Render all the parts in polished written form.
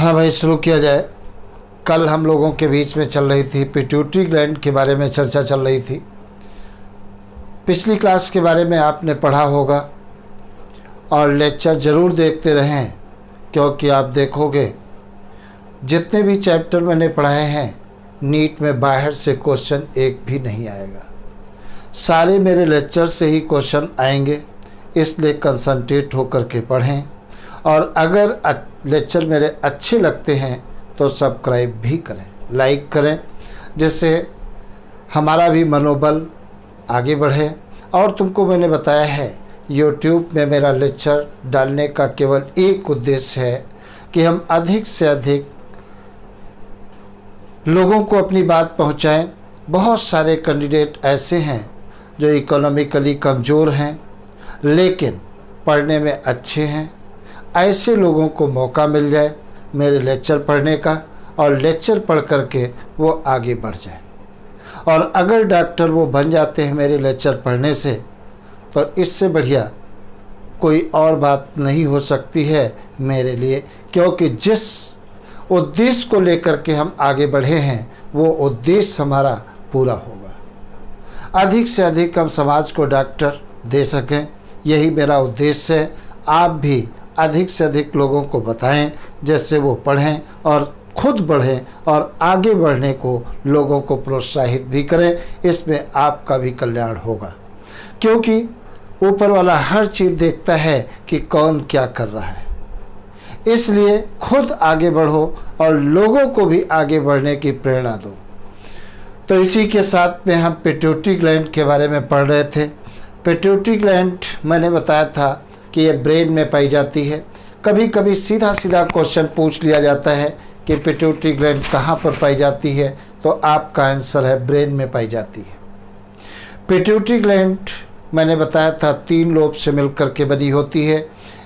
हाँ भाई, शुरू किया जाए। कल हम लोगों के बीच में चल रही थी पिट्यूटरी ग्लैंड के बारे में चर्चा चल रही थी। पिछली क्लास के बारे में आपने पढ़ा होगा और लेक्चर ज़रूर देखते रहें, क्योंकि आप देखोगे जितने भी चैप्टर मैंने पढ़ाए हैं नीट में बाहर से क्वेश्चन एक भी नहीं आएगा। सारे मेरे लेक्चर से ही क्वेश्चन आएंगे, इसलिए कंसंट्रेट होकर के पढ़ें। और अगर लेक्चर मेरे अच्छे लगते हैं तो सब्सक्राइब भी करें, लाइक करें, जिससे हमारा भी मनोबल आगे बढ़े। और तुमको मैंने बताया है YouTube में मेरा लेक्चर डालने का केवल एक उद्देश्य है कि हम अधिक से अधिक लोगों को अपनी बात पहुंचाएं। बहुत सारे कैंडिडेट ऐसे हैं जो इकोनॉमिकली कमज़ोर हैं लेकिन पढ़ने में अच्छे हैं। ऐसे लोगों को मौका मिल जाए मेरे लेक्चर पढ़ने का, और लेक्चर पढ़ करके वो आगे बढ़ जाए। और अगर डॉक्टर वो बन जाते हैं मेरे लेक्चर पढ़ने से, तो इससे बढ़िया कोई और बात नहीं हो सकती है मेरे लिए, क्योंकि जिस उद्देश्य को लेकर के हम आगे बढ़े हैं वो उद्देश्य हमारा पूरा होगा। अधिक से अधिक हम समाज को डॉक्टर दे सकें, यही मेरा उद्देश्य है। आप भी अधिक से अधिक लोगों को बताएं, जैसे वो पढ़ें और खुद बढ़ें और आगे बढ़ने को लोगों को प्रोत्साहित भी करें। इसमें आपका भी कल्याण होगा, क्योंकि ऊपर वाला हर चीज़ देखता है कि कौन क्या कर रहा है। इसलिए खुद आगे बढ़ो और लोगों को भी आगे बढ़ने की प्रेरणा दो। तो इसी के साथ में हम पिट्यूटरी ग्लैंड के बारे में पढ़ रहे थे। पिट्यूटरी ग्लैंड मैंने बताया था कि ये ब्रेन में पाई जाती है। कभी कभी सीधा सीधा क्वेश्चन पूछ लिया जाता है कि पिट्यूटरी ग्लैंड कहाँ पर पाई जाती है, तो आपका आंसर है ब्रेन में पाई जाती है। पिट्यूटरी ग्लैंड मैंने बताया था 3 लोब से मिलकर के बनी होती है।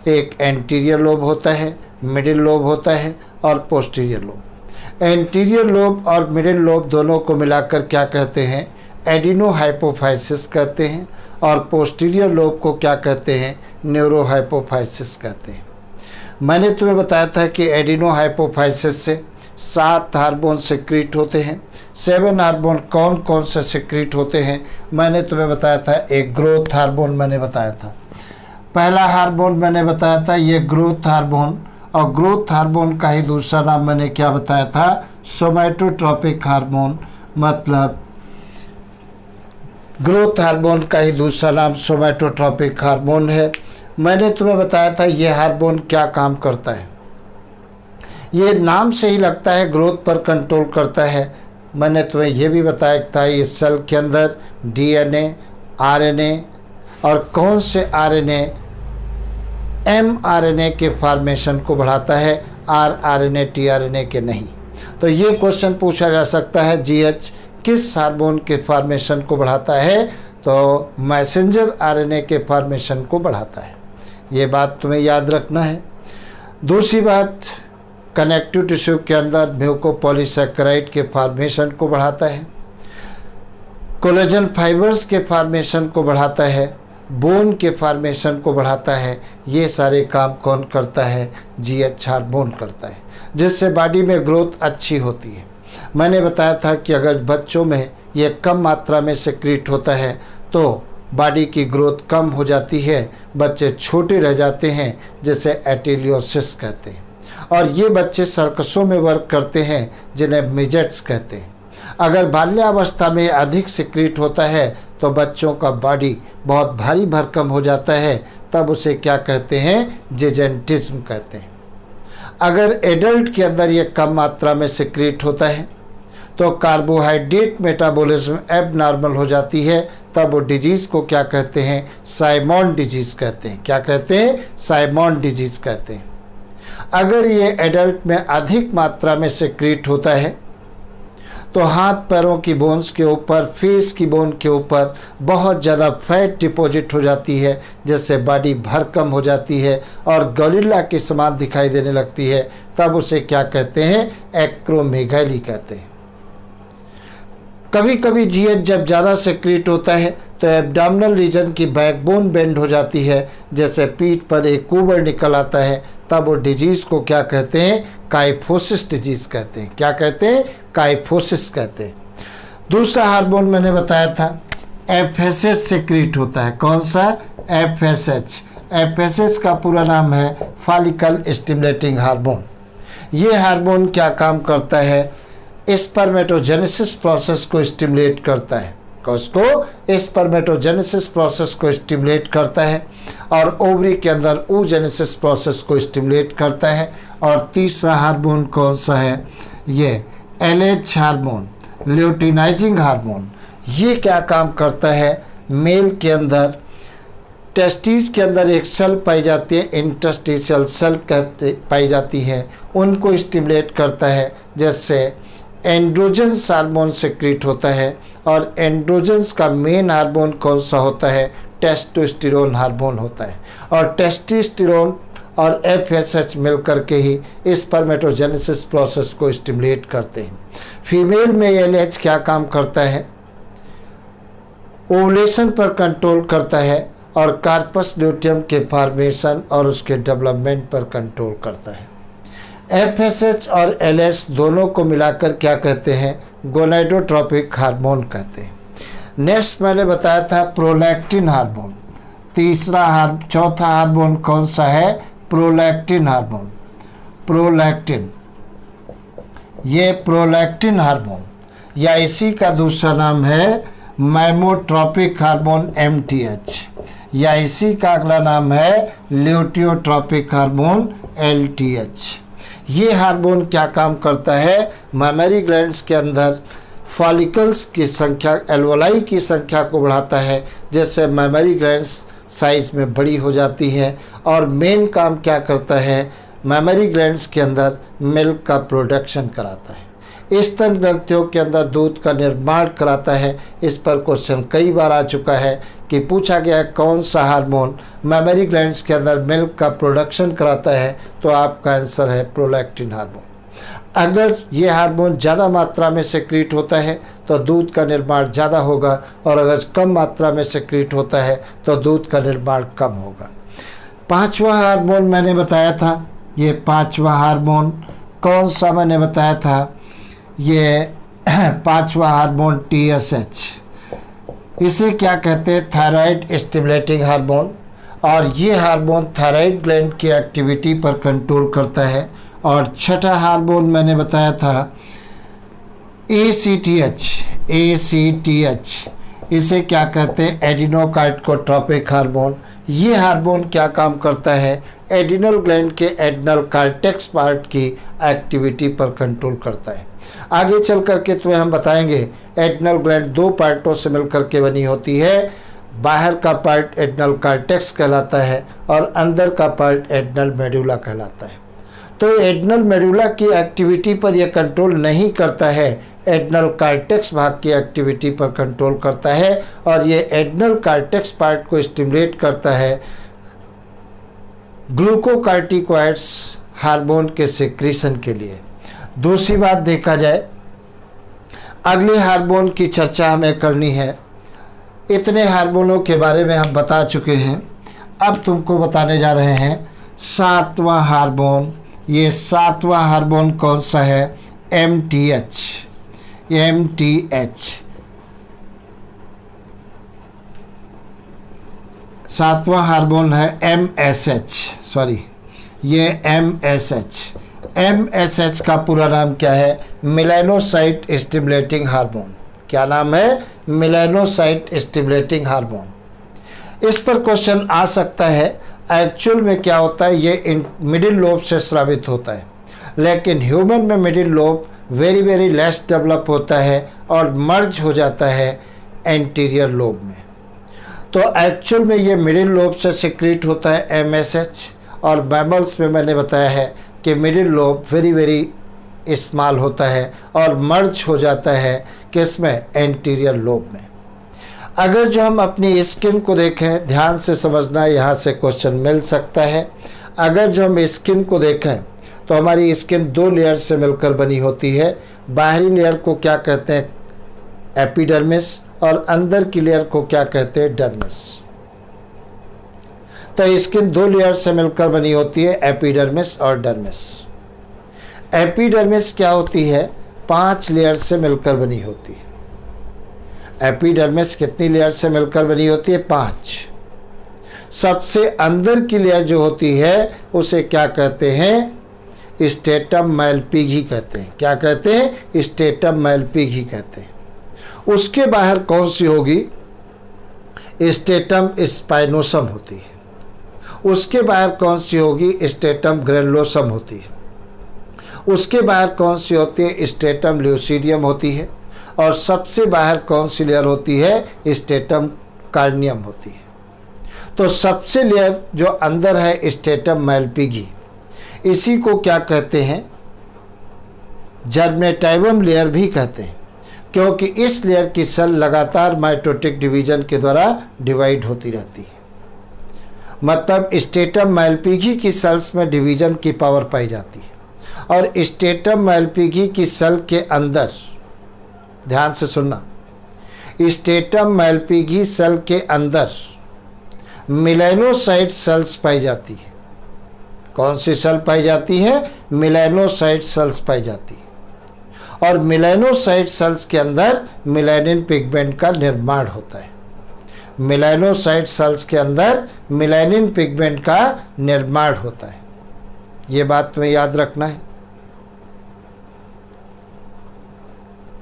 एक एंटीरियर लोब होता है, मिडिल लोब होता है और पोस्टीरियर लोब। एंटीरियर लोब और मिडिल लोब दोनों को मिलाकर क्या कहते हैं? एडिनोहाइपोफाइसिस कहते हैं। और पोस्टीरियर लोब को क्या कहते हैं? न्यूरोहाइपोफाइसिस कहते हैं। मैंने तुम्हें बताया था कि एडिनोहाइपोफाइसिस से 7 हार्मोन सिक्रीट होते हैं। 7 हार्मोन कौन कौन से सिक्रीट होते हैं मैंने तुम्हें बताया था। एक ग्रोथ हार्मोन मैंने बताया था, पहला हार्मोन मैंने बताया था ये ग्रोथ हार्मोन। और ग्रोथ हार्मोन का ही दूसरा नाम मैंने क्या बताया था? सोमैटोट्रोपिक हार्मोन। मतलब ग्रोथ हार्मोन का ही दूसरा नाम सोमैटोट्रोपिक हार्मोन है। मैंने तुम्हें बताया था ये हार्मोन क्या काम करता है। ये नाम से ही लगता है ग्रोथ पर कंट्रोल करता है। मैंने तुम्हें ये भी बताया था ये सेल के अंदर DNA, RNA और कौन से RNA mRNA के फॉर्मेशन को बढ़ाता है, rRNA tRNA के नहीं। तो ये क्वेश्चन पूछा जा सकता है GH किस हार्मोन के फॉर्मेशन को बढ़ाता है? तो मैसेंजर RNA के फॉर्मेशन को बढ़ाता है। ये बात तुम्हें याद रखना है। दूसरी बात, कनेक्टिव टिश्यू के अंदर म्यूकोपॉलीसैकेराइड के फॉर्मेशन को बढ़ाता है, कोलेजन फाइबर्स के फॉर्मेशन को बढ़ाता है, बोन के फॉर्मेशन को बढ़ाता है। ये सारे काम कौन करता है? GH हार्मोन करता है, जिससे बॉडी में ग्रोथ अच्छी होती है। मैंने बताया था कि अगर बच्चों में ये कम मात्रा में सिक्रीट होता है तो बॉडी की ग्रोथ कम हो जाती है, बच्चे छोटे रह जाते हैं, जिसे एटिलियोसिस कहते हैं। और ये बच्चे सर्कसों में वर्क करते हैं, जिन्हें मिजेट्स कहते हैं। अगर बाल्यावस्था में अधिक सिक्रीट होता है तो बच्चों का बॉडी बहुत भारी भरकम हो जाता है, तब उसे क्या कहते हैं? जिजेंटिज्म कहते हैं। अगर एडल्ट के अंदर ये कम मात्रा में सिक्रीट होता है तो कार्बोहाइड्रेट मेटाबॉलिज्म एबनॉर्मल हो जाती है, तब वो डिजीज़ को क्या कहते हैं? साइमोन डिजीज़ कहते हैं। क्या कहते हैं? साइमोन डिजीज़ कहते हैं। अगर ये एडल्ट में अधिक मात्रा में सिक्रीट होता है तो हाथ पैरों की बोन्स के ऊपर, फेस की बोन के ऊपर बहुत ज़्यादा फैट डिपॉजिट हो जाती है, जिससे बॉडी भरकम हो जाती है और गोरिल्ला के समान दिखाई देने लगती है। तब उसे क्या कहते हैं? एक्रोमेगाली कहते हैं। कभी कभी GH जब ज़्यादा सिक्रीट होता है तो एब्डोमिनल रीजन की बैकबोन बेंड हो जाती है, जैसे पीठ पर एक कुबर निकल आता है, तब वो डिजीज़ को क्या कहते हैं, काइफोसिस डिजीज़ कहते हैं। क्या कहते हैं, काइफोसिस कहते हैं। दूसरा हार्मोन मैंने बताया था FSH सेक्रीट होता है। कौन सा, FSH। FSH का पूरा नाम है फॉलिकल स्टिमुलेटिंग हार्मोन। ये हार्मोन क्या काम करता है, स्पर्मेटोजेनेसिस प्रोसेस को स्टिमुलेट करता है। उसको स्पर्मेटोजेनेसिस प्रोसेस को स्टिमुलेट करता है और ओवरी के अंदर oogenesis प्रोसेस को स्टिमुलेट करता है। और तीसरा हार्मोन कौन सा है, ये LH हार्मोन, ल्यूटिनाइजिंग हार्मोन। ये क्या काम करता है, मेल के अंदर टेस्टिस के अंदर एक सेल पाई जाती है, इंटरस्टिशियल सेल पाई जाती है, उनको स्टिमुलेट करता है, जिससे एंड्रोजन्स हार्मोन सेक्रेट होता है। और एंड्रोजन्स का मेन हार्मोन कौन सा होता है, टेस्टोस्टेरोन हार्मोन होता है। और टेस्टोस्टेरोन और FSH मिलकर के ही स्पर्मेटोजेनेसिस प्रोसेस को स्टिमुलेट करते हैं। फीमेल में LH क्या काम करता है, ओवुलेशन पर कंट्रोल करता है और कार्पस ल्यूटियम के फॉर्मेशन और उसके डेवलपमेंट पर कंट्रोल करता है। FSH और LH दोनों को मिलाकर क्या कहते हैं, गोनाडोट्रोपिक हार्मोन कहते हैं। नेक्स्ट मैंने बताया था प्रोलैक्टिन हार्मोन। चौथा हार्मोन कौन सा है, प्रोलैक्टिन हार्मोन। प्रोलैक्टिन, ये प्रोलैक्टिन हार्मोन या इसी का दूसरा नाम है मैमोट्रोपिक हार्मोन MTH, या इसी का अगला नाम है ल्यूटियोट्रोपिक हार्मोन LTH। ये हार्मोन क्या काम करता है, मैमरी ग्लैंड्स के अंदर फॉलिकल्स की संख्या, एल्वोलाई की संख्या को बढ़ाता है, जैसे मैमरी ग्लैंड्स साइज में बड़ी हो जाती हैं। और मेन काम क्या करता है, मैमरी ग्लैंड्स के अंदर मिल्क का प्रोडक्शन कराता है, स्तन ग्रंथियों के अंदर दूध का निर्माण कराता है। इस पर क्वेश्चन कई बार आ चुका है कि पूछा गया है कौन सा हार्मोन मैमरी ग्लैंड्स के अंदर मिल्क का प्रोडक्शन कराता है, तो आपका आंसर है प्रोलैक्टिन हार्मोन। अगर ये हार्मोन ज़्यादा मात्रा में सेक्रीट होता है तो दूध का निर्माण ज़्यादा होगा, और अगर कम मात्रा में सेक्रीट होता है तो दूध का निर्माण कम होगा। पांचवा हार्मोन मैंने बताया था, ये पांचवा हार्मोन कौन सा मैंने बताया था, ये पांचवा हार्मोन TSH। इसे क्या कहते हैं, थायराइड स्टिमुलेटिंग हार्मोन। और ये हार्मोन थायराइड ग्लैंड की एक्टिविटी पर कंट्रोल करता है। और छठा हार्मोन मैंने बताया था ACTH। इसे क्या कहते हैं, एडिनोकार्टिकोट्रोपिक हार्मोन। ये हार्मोन क्या काम करता है, एडिनल ग्लैंड के एडिनल कार्टेक्स पार्ट की एक्टिविटी पर कंट्रोल करता है। आगे चल करके तुम्हें हम बताएंगे एडिनल ग्लैंड दो पार्टों से मिलकर के बनी होती है। बाहर का पार्ट एडिनल कार्टेक्स कहलाता है और अंदर का पार्ट एडिनल मेडुला कहलाता है। तो एडिनल मेडुला की एक्टिविटी पर यह कंट्रोल नहीं करता है, एडिनल कार्टेक्स भाग की एक्टिविटी पर कंट्रोल करता है। और ये एडिनल कार्टेक्स पार्ट को स्टिमुलेट करता है ग्लूकोकार्टिकॉइड्स हार्मोन के सिक्रीशन के लिए। दूसरी बात देखा जाए, अगले हार्मोन की चर्चा हमें करनी है। इतने हार्मोनों के बारे में हम बता चुके हैं, अब तुमको बताने जा रहे हैं सातवां हार्मोन। ये सातवां हार्मोन कौन सा है, MTH। सातवां हार्मोन है ये MSH का पूरा नाम क्या है, मेलानोसाइट स्टिमुलेटिंग हार्मोन। क्या नाम है, मेलानोसाइट स्टिमुलेटिंग हार्मोन। इस पर क्वेश्चन आ सकता है एक्चुअल में क्या होता है, ये मिडिल लोब से स्रावित होता है, लेकिन ह्यूमन में middle lobe very less develop होता है और मर्ज हो जाता है एंटीरियर लोब में। तो एक्चुअल में ये मिडिल लोब से सिक्रीट होता है MSH। और मैमल्स में मैंने बताया है कि मिडिल लोब वेरी स्मॉल होता है और मर्ज हो जाता है किसमें, एंटीरियर लोब में। अगर जो हम अपनी स्किन को देखें, ध्यान से समझना, यहाँ से क्वेश्चन मिल सकता है। अगर जो हम स्किन को देखें तो हमारी स्किन दो लेयर से मिलकर बनी होती है। बाहरी लेयर को क्या कहते हैं, एपिडर्मिस, और अंदर की लेयर को क्या कहते हैं, डर्मिस। तो स्किन दो लेयर से मिलकर बनी होती है, एपिडर्मिस और डर्मिस। एपिडर्मिस क्या होती है? 5 लेयर से मिलकर बनी होती है। एपिडर्मिस कितनी लेयर से मिलकर बनी होती है? 5। सबसे अंदर की लेयर जो होती है उसे क्या कहते हैं? स्ट्रेटम माइलपीगी कहते हैं। क्या कहते हैं? स्ट्रेटम माइलपीगी कहते हैं। उसके बाहर कौन सी होगी? स्ट्रेटम स्पाइनोसम होती है। उसके बाहर कौन सी होगी? स्ट्रेटम ग्रेनुलोसम होती है। उसके बाहर कौन सी होती है? स्ट्रेटम ल्यूसीडियम होती है। और सबसे बाहर कौन सी लेयर होती है? स्ट्रेटम कार्नियम होती है। तो सबसे लेयर जो अंदर है स्ट्रेटम माइलपीगी, इसी को क्या कहते हैं? जर्मेटाइवम लेयर भी कहते हैं, क्योंकि इस लेयर की सेल लगातार माइटोटिक डिवीजन के द्वारा डिवाइड होती रहती है। मतलब स्ट्रेटम माइलपीगी की सेल्स में डिवीजन की पावर पाई जाती है। और स्ट्रेटम माइलपीगी की सेल के अंदर, ध्यान से सुनना, स्ट्रेटम माइलपीगी सेल के अंदर मेलानोसाइट सेल्स पाई जाती है। कौन सी सेल पाई जाती है? मेलानोसाइट सेल्स पाई जाती है। और मेलानोसाइट सेल्स के अंदर मेलानिन पिगमेंट का निर्माण होता है। मेलानोसाइट सेल्स के अंदर मेलानिन पिगमेंट का निर्माण होता है। ये बात तुम्हें याद रखना है।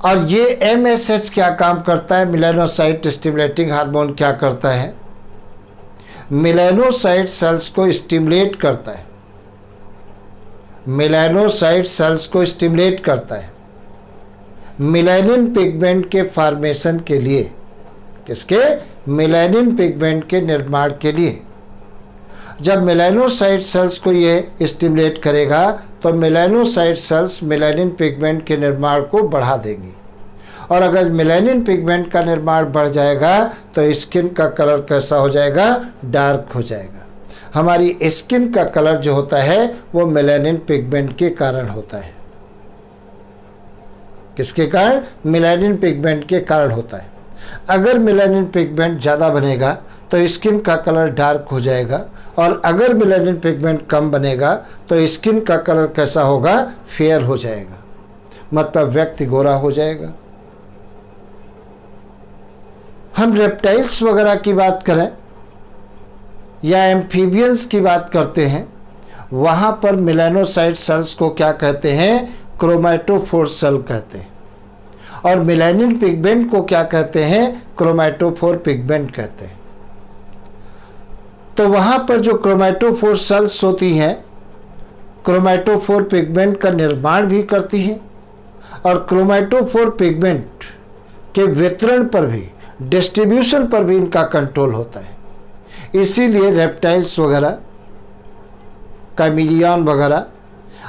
और ये MSH क्या काम करता है? मेलानोसाइट स्टिमुलेटिंग हार्मोन क्या करता है? मेलानोसाइट सेल्स को स्टिमुलेट करता है। मेलानोसाइट सेल्स को स्टिमुलेट करता है मेलानिन पिगमेंट के फॉर्मेशन के लिए। किसके? मेलानिन पिगमेंट के निर्माण के लिए। जब मेलानोसाइट सेल्स को ये स्टिमुलेट करेगा तो मेलानोसाइट सेल्स मेलानिन पिगमेंट के निर्माण को बढ़ा देंगी। और अगर मेलानिन पिगमेंट का निर्माण बढ़ जाएगा तो स्किन का कलर कैसा हो जाएगा? डार्क हो जाएगा। हमारी स्किन का कलर जो होता है वो मेलानिन पिगमेंट के कारण होता है। किसके कारण? मेलानिन पिगमेंट के कारण होता है। अगर मेलानिन पिगमेंट ज़्यादा बनेगा तो स्किन का कलर डार्क हो जाएगा। और अगर मेलानिन पिगमेंट कम बनेगा तो स्किन का कलर कैसा होगा? फेयर हो जाएगा। मतलब व्यक्ति गोरा हो जाएगा। हम रेप्टाइल्स वगैरह की बात करें या एम्फीबियंस की बात करते हैं, वहाँ पर मेलानोसाइट सेल्स को क्या कहते हैं? क्रोमैटोफोर सेल कहते हैं। और मेलानिन पिगमेंट को क्या कहते हैं? क्रोमैटोफोर पिगमेंट कहते हैं। तो वहाँ पर जो क्रोमैटोफोर सेल्स होती हैं, क्रोमैटोफोर पिगमेंट का निर्माण भी करती हैं। और क्रोमैटोफोर पिगमेंट के वितरण पर भी, डिस्ट्रीब्यूशन पर भी इनका कंट्रोल होता है। इसीलिए रेप्टाइल्स वगैरह, कैमिलियन वगैरह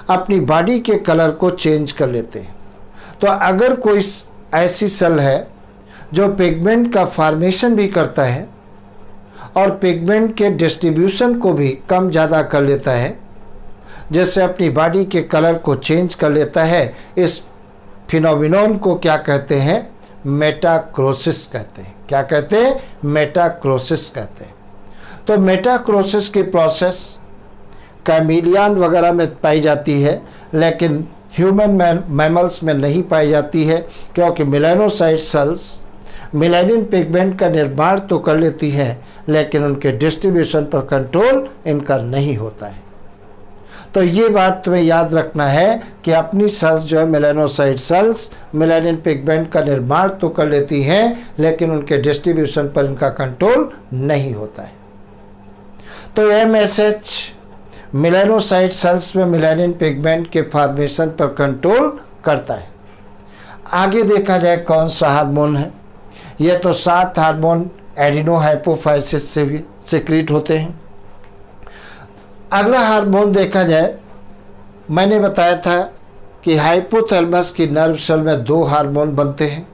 अपनी बॉडी के कलर को चेंज कर लेते हैं। तो अगर कोई ऐसी सेल है जो पिगमेंट का फॉर्मेशन भी करता है और पिगमेंट के डिस्ट्रीब्यूशन को भी कम ज़्यादा कर लेता है, जैसे अपनी बॉडी के कलर को चेंज कर लेता है, इस फिनोमिनन को क्या कहते हैं? मेटाक्रोसिस कहते हैं। क्या कहते हैं? मेटाक्रोसिस कहते हैं। तो मेटाक्रोसिस की प्रोसेस कैमिलियन वगैरह में पाई जाती है, लेकिन ह्यूमन मैमल्स में नहीं पाई जाती है, क्योंकि मेलानोसाइट सेल्स मेलानिन पिगमेंट का निर्माण तो कर लेती है लेकिन उनके डिस्ट्रीब्यूशन पर कंट्रोल इनका नहीं होता है। तो ये बात तुम्हें याद रखना है कि अपनी सेल्स जो है मेलानोसाइट सेल्स मेलानिन पिगमेंट का निर्माण तो कर लेती हैं लेकिन उनके डिस्ट्रीब्यूशन पर इनका कंट्रोल नहीं होता है। तो MSH मेलानोसाइट सेल्स में मेलानिन पिगमेंट के फॉर्मेशन पर कंट्रोल करता है। आगे देखा जाए कौन सा हार्मोन है। ये तो 7 हार्मोन एडिनो हाइपोफाइसिस से भी सिक्रीट होते हैं। अगला हार्मोन देखा जाए, मैंने बताया था कि हाइपोथैलेमस की नर्व सेल में 2 हार्मोन बनते हैं,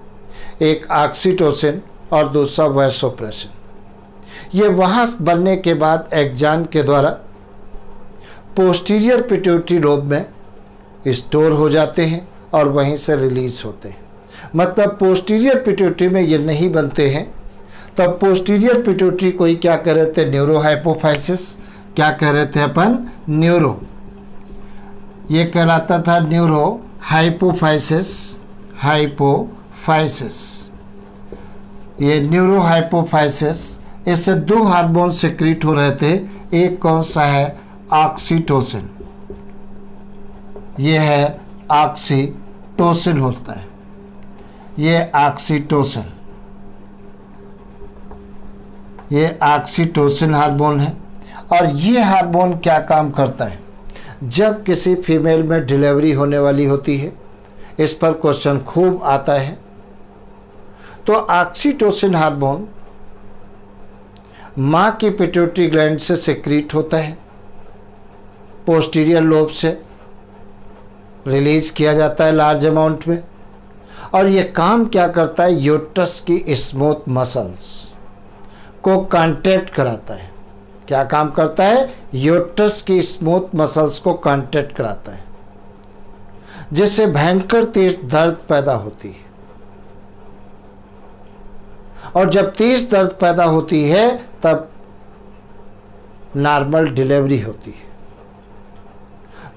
एक ऑक्सीटोसिन और दूसरा वैसोप्रेसिन। ये वहाँ बनने के बाद एक्जान के द्वारा पोस्टीरियर पिट्यूटरी लोब में स्टोर हो जाते हैं और वहीं से रिलीज होते हैं। मतलब पोस्टीरियर पिट्यूटरी में ये नहीं बनते हैं, तो पोस्टीरियर पिट्यूटरी को ही क्या कह रहे थे, न्यूरो हाइपोफाइसिस। क्या कह रहे थे अपन, न्यूरो, ये कहलाता था न्यूरो हाइपोफाइसिस। हाइपोफाइसिस, ये न्यूरो हाइपोफाइसिस, इससे दो हार्मोन सिक्रीट हो रहे थे। एक कौन सा है, ऑक्सीटोसिन, ये है ऑक्सीटोसिन होता है, ये ऑक्सीटोसिन, ये ऑक्सीटोसिन हार्मोन है। और ये हार्मोन क्या काम करता है, जब किसी फीमेल में डिलीवरी होने वाली होती है, इस पर क्वेश्चन खूब आता है, तो ऑक्सीटोसिन हार्मोन माँ की पिट्यूटरी ग्लैंड से सिक्रीट होता है, पोस्टीरियर लोब से रिलीज किया जाता है लार्ज अमाउंट में। और ये काम क्या करता है, यूट्रस की स्मूथ मसल्स को कांटेक्ट कराता है। क्या काम करता है, यूट्रस की स्मूथ मसल्स को कांटेक्ट कराता है, जिससे भयंकर तेज दर्द पैदा होती है। और जब तेज दर्द पैदा होती है तब नॉर्मल डिलीवरी होती है।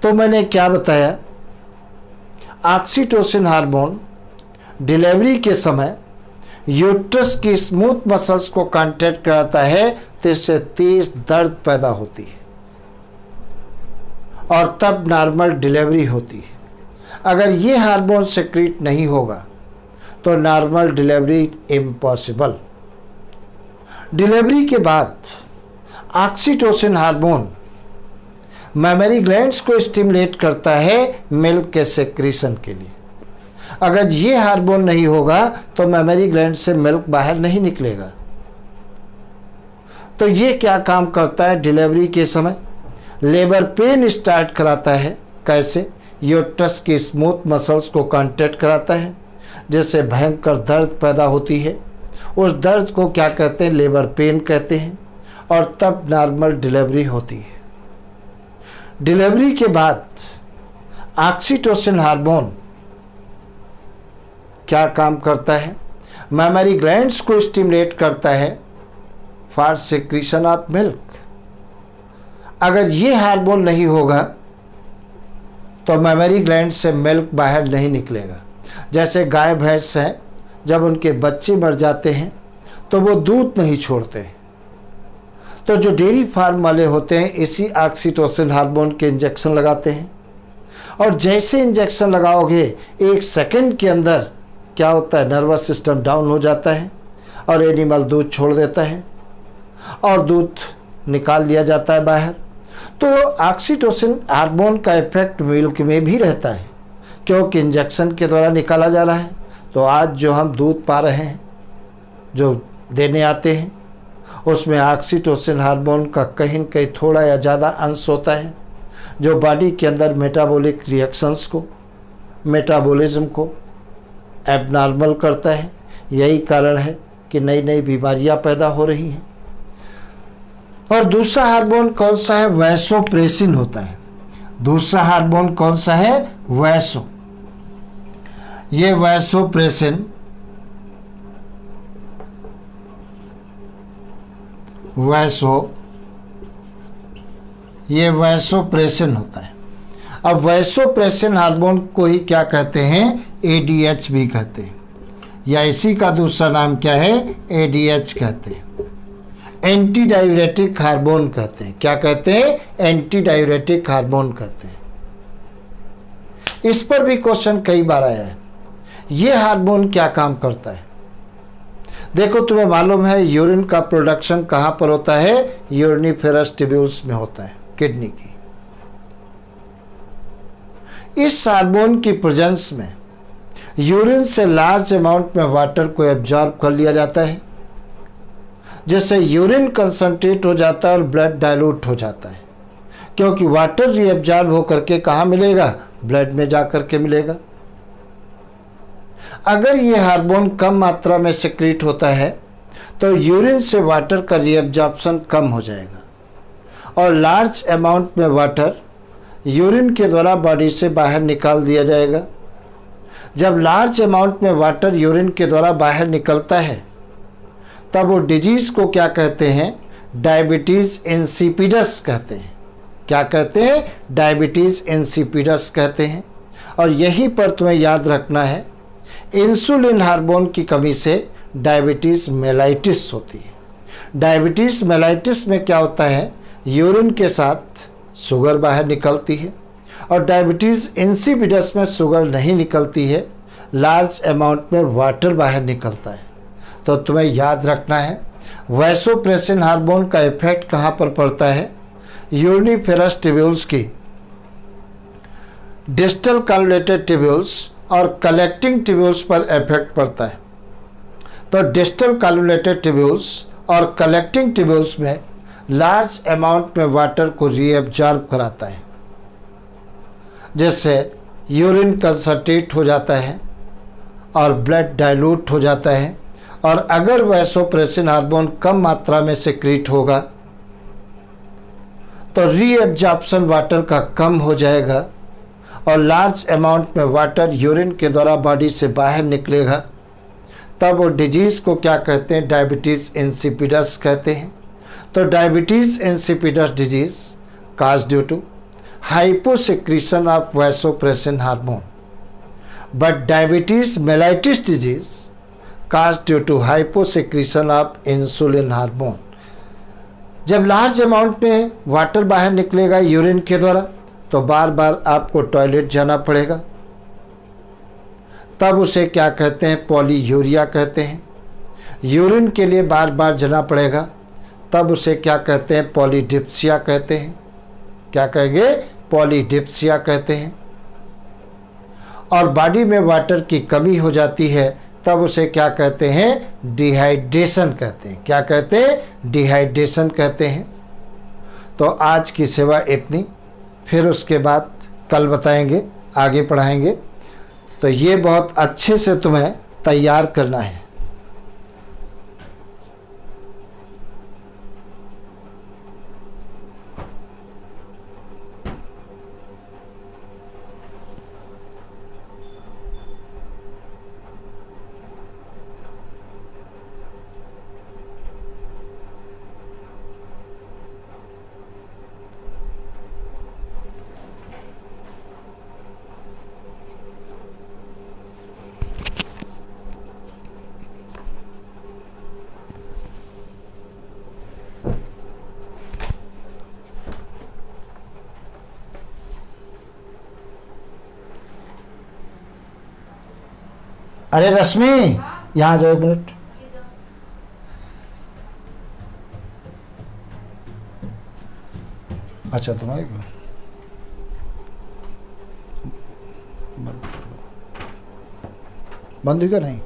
तो मैंने क्या बताया, ऑक्सीटोसिन हार्मोन डिलीवरी के समय यूट्रस की स्मूथ मसल्स को कांटेक्ट कराता है, तो इससे तेज दर्द पैदा होती है और तब नॉर्मल डिलीवरी होती है। अगर ये हार्मोन सिक्रीट नहीं होगा तो नॉर्मल डिलीवरी इम्पॉसिबल। डिलीवरी के बाद ऑक्सीटोसिन हार्मोन मैमरी ग्लैंड्स को स्टिमुलेट करता है मिल्क के सेक्रीशन के लिए। अगर ये हार्मोन नहीं होगा तो मैमरी ग्लैंड से मिल्क बाहर नहीं निकलेगा। तो ये क्या काम करता है, डिलीवरी के समय लेबर पेन स्टार्ट कराता है। कैसे, यूट्रस की स्मूथ मसल्स को कांटेक्ट कराता है, जिससे भयंकर दर्द पैदा होती है। उस दर्द को क्या कहते हैं, लेबर पेन कहते हैं। और तब नॉर्मल डिलीवरी होती है। डिलीवरी के बाद ऑक्सीटोसिन हार्मोन क्या काम करता है, मैमरी ग्लैंड्स को स्टिमुलेट करता है फॉर सिक्रीशन ऑफ मिल्क। अगर ये हार्मोन नहीं होगा तो मैमरी ग्लैंड से मिल्क बाहर नहीं निकलेगा। जैसे गाय भैंस हैं, जब उनके बच्चे मर जाते हैं तो वो दूध नहीं छोड़ते हैं। तो जो डेयरी फार्म वाले होते हैं इसी ऑक्सीटोसिन हार्मोन के इंजेक्शन लगाते हैं। और जैसे इंजेक्शन लगाओगे 1 सेकंड के अंदर क्या होता है, नर्वस सिस्टम डाउन हो जाता है और एनिमल दूध छोड़ देता है और दूध निकाल लिया जाता है बाहर। तो ऑक्सीटोसिन हार्मोन का इफेक्ट मिल्क में भी रहता है, क्योंकि इंजेक्शन के द्वारा निकाला जा रहा है। तो आज जो हम दूध पा रहे हैं, जो देने आते हैं, उसमें ऑक्सीटोसिन हार्मोन का कहीं न कहीं थोड़ा या ज़्यादा अंश होता है, जो बॉडी के अंदर मेटाबॉलिक रिएक्शंस को, मेटाबॉलिज्म को एबनॉर्मल करता है। यही कारण है कि नई नई बीमारियां पैदा हो रही हैं। और दूसरा हार्मोन कौन सा है, वैसोप्रेसिन होता है। दूसरा हार्मोन कौन सा है, वैसो। ये वैसोप्रेसिन ये वैसोप्रेसिन होता है। अब वैसोप्रेसिन हार्मोन को ही क्या कहते हैं, एडीएच भी कहते हैं, या इसी का दूसरा नाम क्या है, एडीएच कहते हैं, एंटी डायूरेटिक हार्मोन कहते हैं। क्या कहते हैं, एंटी डायूरेटिक हार्मोन कहते हैं। इस पर भी क्वेश्चन कई बार आया है, ये हार्मोन क्या काम करता है। देखो, तुम्हें मालूम है यूरिन का प्रोडक्शन कहाँ पर होता है, यूरिनिफेरस ट्यूब्यूल्स में होता है, किडनी की। इस हार्मोन की प्रेजेंस में यूरिन से लार्ज अमाउंट में वाटर को एब्जॉर्ब कर लिया जाता है, जिससे यूरिन कंसंट्रेट हो जाता है और ब्लड डाइल्यूट हो जाता है। क्योंकि वाटर रीएब्जॉर्ब होकर के कहाँ मिलेगा, ब्लड में जाकर के मिलेगा। अगर ये हार्मोन कम मात्रा में सिक्रीट होता है तो यूरिन से वाटर का रीएब्जॉर्प्शन कम हो जाएगा और लार्ज अमाउंट में वाटर यूरिन के द्वारा बॉडी से बाहर निकाल दिया जाएगा। जब लार्ज अमाउंट में वाटर यूरिन के द्वारा बाहर निकलता है तब वो डिजीज़ को क्या कहते हैं, डायबिटीज़ इंसिपिडस कहते हैं। क्या कहते हैं, डायबिटीज़ इंसिपिडस कहते हैं। और यहीं पर तुम्हें याद रखना है, इंसुलिन हार्मोन की कमी से डायबिटीज़ मेलाइटिस होती है। डायबिटीज़ मेलाइटिस में क्या होता है, यूरिन के साथ शुगर बाहर निकलती है, और डायबिटीज़ इंसिपिडस में शुगर नहीं निकलती है, लार्ज अमाउंट में वाटर बाहर निकलता है। तो तुम्हें याद रखना है, वैसोप्रेसिन हार्मोन का इफेक्ट कहाँ पर पड़ता है, यूरिनिफेरस ट्यूब्यूल्स की डिस्टल कन्वोल्यूटेड ट्यूब्यूल्स और कलेक्टिंग ट्यूब्यूल्स पर इफेक्ट पड़ता है। तो डिस्टल कन्वोल्यूटेड ट्यूब्यूल्स और कलेक्टिंग ट्यूब्यूल्स में लार्ज अमाउंट में वाटर को रीअब्जॉर्ब कराता है, जिससे यूरिन कंसंट्रेट हो जाता है और ब्लड डाइल्यूट हो जाता है। और अगर वैसोप्रेसिन हार्मोन कम मात्रा में सिक्रीट होगा तो रीअब्जॉर्प्शन वाटर का कम हो जाएगा और लार्ज अमाउंट में वाटर यूरिन के द्वारा बॉडी से बाहर निकलेगा। तब वो डिजीज़ को क्या कहते हैं, डायबिटीज़ इंसिपिडस कहते हैं। तो diabetes insipidus disease cause due to hyposecretion of vasopressin hormone, but diabetes mellitus disease cause due to hyposecretion of insulin hormone. जब लार्ज अमाउंट में वाटर बाहर निकलेगा यूरिन के द्वारा तो बार बार आपको टॉयलेट जाना पड़ेगा, तब उसे क्या कहते हैं, पॉलीयूरिया कहते हैं। यूरिन के लिए बार बार जाना पड़ेगा तब उसे क्या कहते हैं, पॉलीडिप्सिया कहते हैं। क्या कहेंगे, पॉलीडिप्सिया कहते हैं। और बॉडी में वाटर की कमी हो जाती है तब उसे क्या कहते हैं, डिहाइड्रेशन कहते हैं। क्या कहते हैं, डिहाइड्रेशन कहते हैं। तो आज की सेवा इतनी, फिर उसके बाद कल बताएंगे, आगे पढ़ाएंगे। तो ये बहुत अच्छे से तुम्हें तैयार करना है। अरे रश्मि, यहाँ जाओ एक मिनट। अच्छा तुम आए, बंद हुई क्या नहीं?